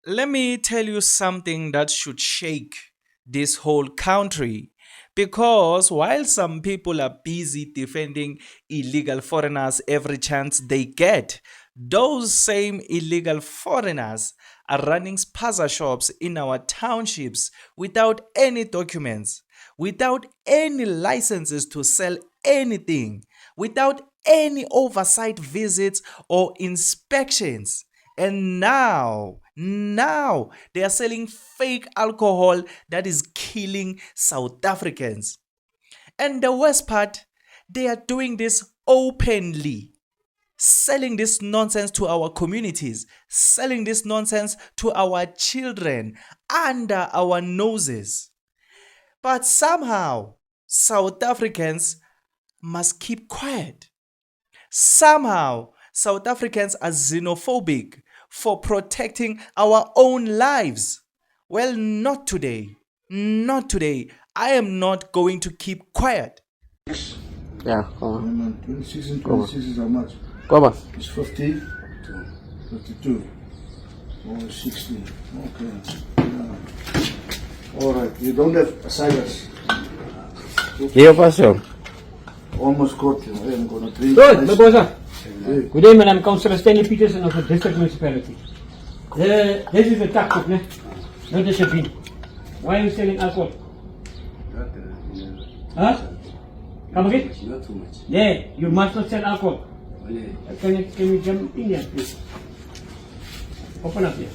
Let me tell you something that should shake this whole country. Because while some people are busy defending illegal foreigners every chance they get, those same illegal foreigners are running spaza shops in our townships without any documents, without any licenses to sell anything, without any oversight visits or inspections. And now they are selling fake alcohol that is killing South Africans. And the worst part, they are doing this openly, selling this nonsense to our communities, selling this nonsense to our children under our noses. But somehow, South Africans must keep quiet. Somehow, South Africans are xenophobic for protecting our own lives. Well, not today. Not today. I am not going to keep quiet. Yeah, come on. Man, 26 and 26 is how much? Come on. It's 50? 52. Oh, 60. Okay. Yeah. Alright, you don't have ciders. Here, Pastor. Almost got you. I am gonna drink. Good, Mabosa. Good day, I'm Councillor Stanley Peterson of the District Municipality. This is the tax, ne? Not the shopping. Why are you selling alcohol? Huh? Come again? Not too much. Yeah, you must not sell alcohol. Only Can you jump in here, please? Open up here.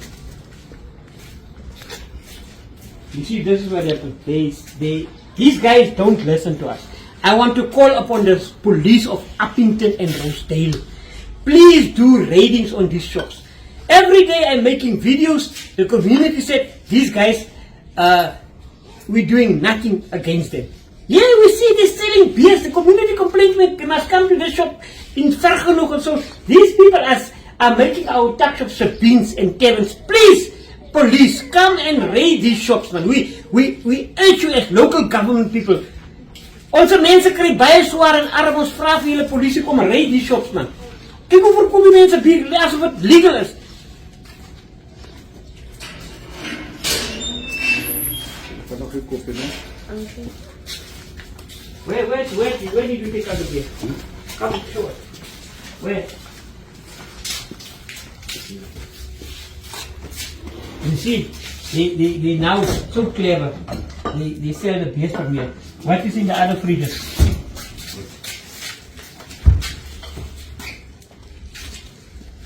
You see, this is what happened. These guys don't listen to us. I want to call upon the police of Uppington and Rosedale. Please do raidings on these shops. Every day I'm making videos. The community said, these guys, we're doing nothing against them. Yeah, we see they're selling beers. The community complains they must come to the shop in Vergenoeg and so. These people are making our tuck shops beans and taverns. Please, police, come and raid these shops, man. We urge you as local government people. Onze mense kry baie swaar en arm, ons vra vir julle polisie kom raid die shops, man. Kyk hoe voorkom die mense bier asof dit legal is. Kan nog geen koffie, ne? Okay. Where did you take out the beer? Come, show us. Where? You see, they now so clever. They sell the beer from here. What is in the other fridges?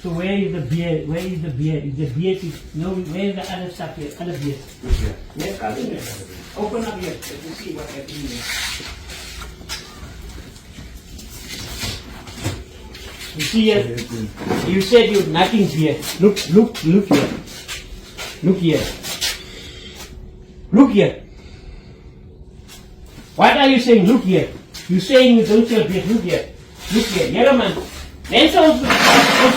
So where is the beer? Where is the beer? Is the beer no? Where is the other stuff here? Other beer? Yes, come in here. Open up here. Let me see what happened here. You see here? You said you nothing's here. Look here. Look here. Look here. What are you saying? Look here. You're saying you don't sell beer. Look here. Look here. Yeah, man. Mense, ons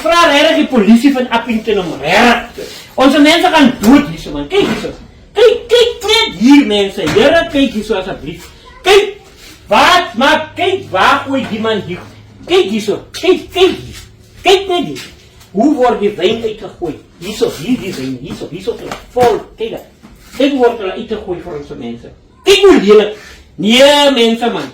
vra regtig die polisie van Uppington om regtig. Onze mense gaan dood hierso, man. Kyk hierso. Kyk net hier, mense. Here, kyk hierso asseblief. Kyk. Wat maak? Kyk waar gooi die man hier. Kyk hierso. Kyk. Kyk net hier. Hoe word die wyn uitgegooi? Hierso, hier die wyn. Hierso. Vol. Kyk daar. Kyk word hulle uitgegooi vir ons mense. Kyk hoe lelik. Nee, mense, man.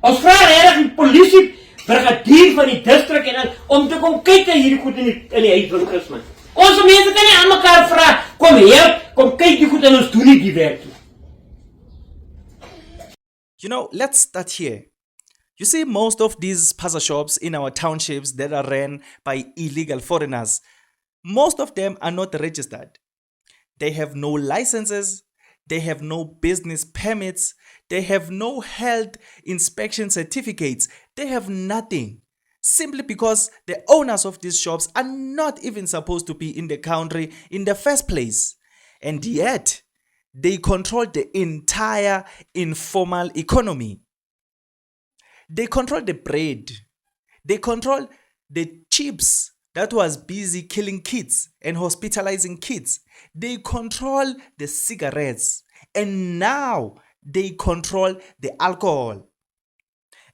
Ons vra regtig die polisie brigadier van die distrik en om te kom kyk na hierdie goed in die huiswinkels, man. Ons mense kan nie aan mekaar vra, kom help, kom kyk die goed en ons doen nie die werk nie. You know, let's start here. You see, most of these spaza shops in our townships that are ran by illegal foreigners, most of them are not registered. They have no licenses. They have no business permits. They have no health inspection certificates. They have nothing. Simply because the owners of these shops are not even supposed to be in the country in the first place. And yet, they control the entire informal economy. They control the bread. They control the chips that was busy killing kids and hospitalizing kids. They control the cigarettes. And now they control the alcohol.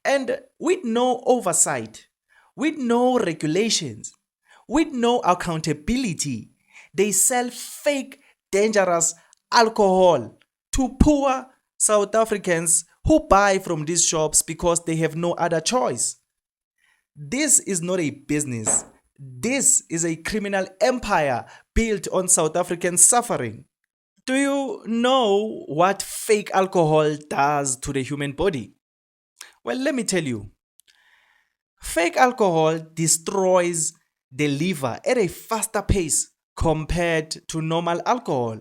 And with no oversight, with no regulations, with no accountability, They sell fake, dangerous alcohol to poor South Africans who buy from these shops because they have no other choice. This is not a business. This is a criminal empire built on South African suffering. Do you know what fake alcohol does to the human body? Well, let me tell you. Fake alcohol destroys the liver at a faster pace compared to normal alcohol.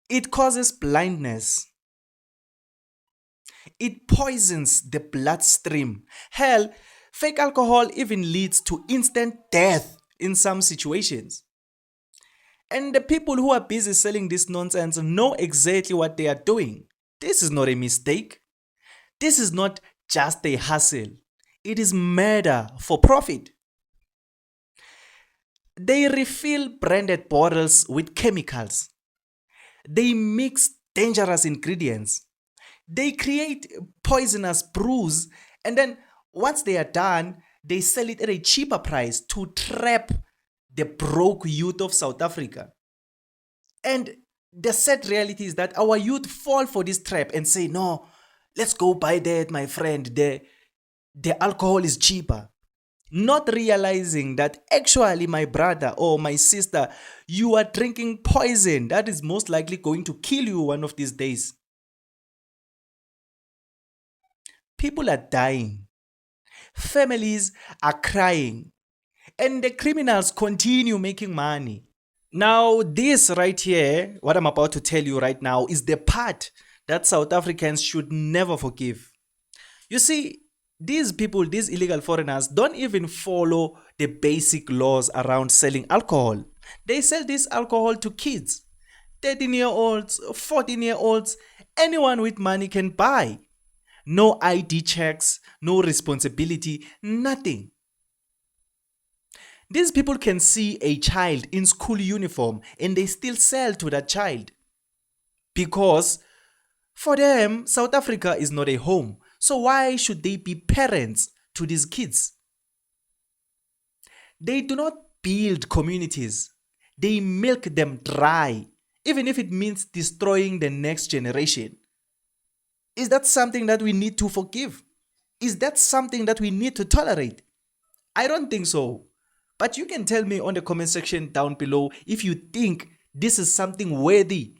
It causes blindness. It poisons the bloodstream. Hell, fake alcohol even leads to instant death in some situations. And the people who are busy selling this nonsense know exactly what they are doing. This is not a mistake. This is not just a hustle. It is murder for profit. They refill branded bottles with chemicals. They mix dangerous ingredients. They create poisonous brews, and then once they are done, they sell it at a cheaper price to trap the broke youth of South Africa. And the sad reality is that our youth fall for this trap and say, no, let's go buy that, my friend. The alcohol is cheaper. Not realizing that actually, my brother or my sister, you are drinking poison that is most likely going to kill you one of these days. People are dying. Families are crying. And the criminals continue making money. Now, this right here, what I'm about to tell you right now, is the part that South Africans should never forgive. You see, these people, these illegal foreigners, don't even follow the basic laws around selling alcohol. They sell this alcohol to kids, 13-year-olds, 14-year-olds, anyone with money can buy. No ID checks, no responsibility, nothing. These people can see a child in school uniform and they still sell to that child. Because for them, South Africa is not a home. So why should they be parents to these kids? They do not build communities. They milk them dry, even if it means destroying the next generation. Is that something that we need to forgive? Is that something that we need to tolerate? I don't think so. But you can tell me on the comment section down below if you think this is something worthy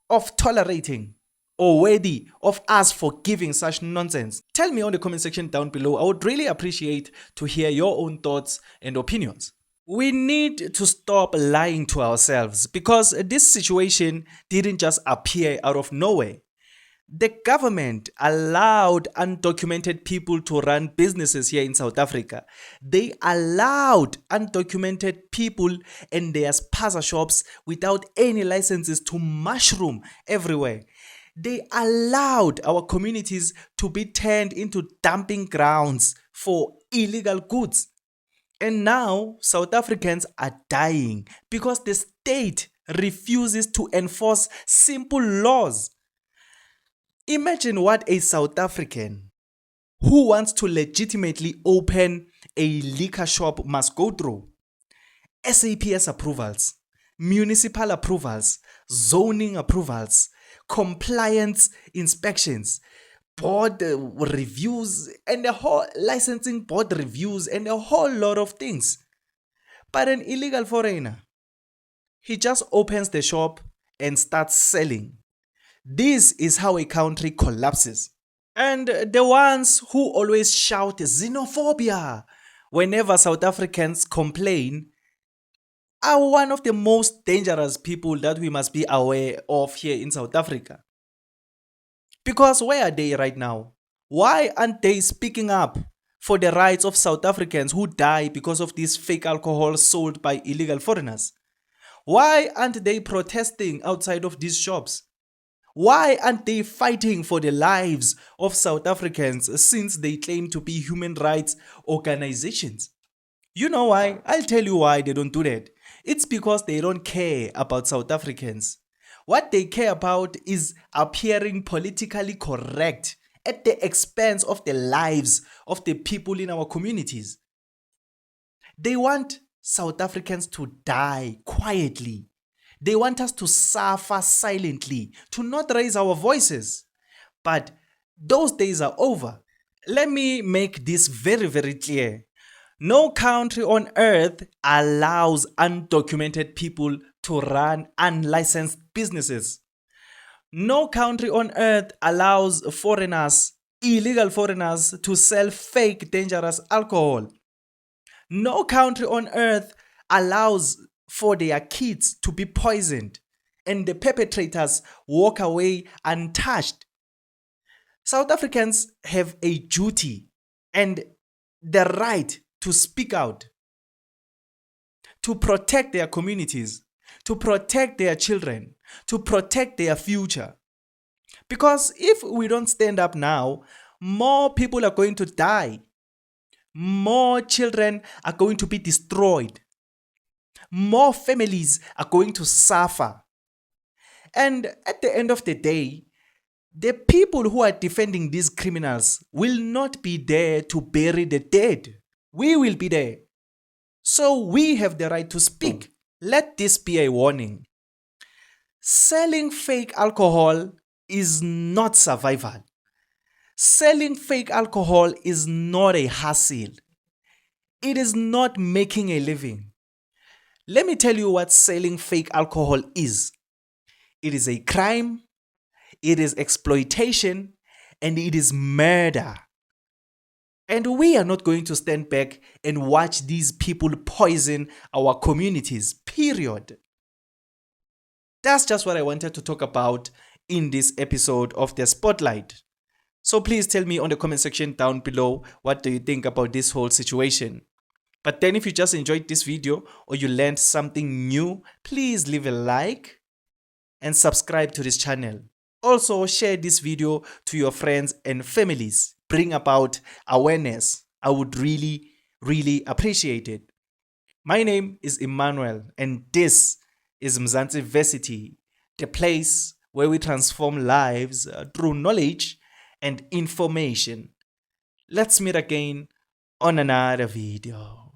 of tolerating or worthy of us forgiving such nonsense. Tell me on the comment section down below. I would really appreciate to hear your own thoughts and opinions. We need to stop lying to ourselves because this situation didn't just appear out of nowhere. The government allowed undocumented people to run businesses here in South Africa. They allowed undocumented people and their spaza shops without any licenses to mushroom everywhere. They allowed our communities to be turned into dumping grounds for illegal goods. And now South Africans are dying because the state refuses to enforce simple laws. Imagine what a South African who wants to legitimately open a liquor shop must go through. SAPS approvals, municipal approvals, zoning approvals, compliance inspections, board reviews, and a whole licensing board reviews, and a whole lot of things. But an illegal foreigner, he just opens the shop and starts selling. This is how a country collapses. And the ones who always shout xenophobia whenever South Africans complain are one of the most dangerous people that we must be aware of here in South Africa. Because where are they right now? Why aren't they speaking up for the rights of South Africans who die because of this fake alcohol sold by illegal foreigners? Why aren't they protesting outside of these shops? Why aren't they fighting for the lives of South Africans since they claim to be human rights organizations? You know why? I'll tell you why they don't do that. It's because they don't care about South Africans. What they care about is appearing politically correct at the expense of the lives of the people in our communities. They want South Africans to die quietly. They want us to suffer silently, to not raise our voices. But those days are over. Let me make this very, very clear. No country on earth allows undocumented people to run unlicensed businesses. No country on earth allows foreigners, illegal foreigners, to sell fake dangerous alcohol. No country on earth allows for their kids to be poisoned and the perpetrators walk away untouched. South Africans have a duty and the right to speak out, to protect their communities, to protect their children, to protect their future. Because if we don't stand up now, more people are going to die. More children are going to be destroyed. More families are going to suffer. And at the end of the day, the people who are defending these criminals will not be there to bury the dead. We will be there. So we have the right to speak. Let this be a warning. Selling fake alcohol is not survival. Selling fake alcohol is not a hustle. It is not making a living. Let me tell you what selling fake alcohol is. It is a crime, it is exploitation, and it is murder. And we are not going to stand back and watch these people poison our communities, period. That's just what I wanted to talk about in this episode of The Spotlight. So please tell me on the comment section down below, what do you think about this whole situation? But then if you just enjoyed this video or you learned something new, please leave a like and subscribe to this channel. Also share this video to your friends and families. Bring about awareness. I would really, really appreciate it. My name is Emmanuel and this is Mzansi Versity, the place where we transform lives through knowledge and information. Let's meet again on another video.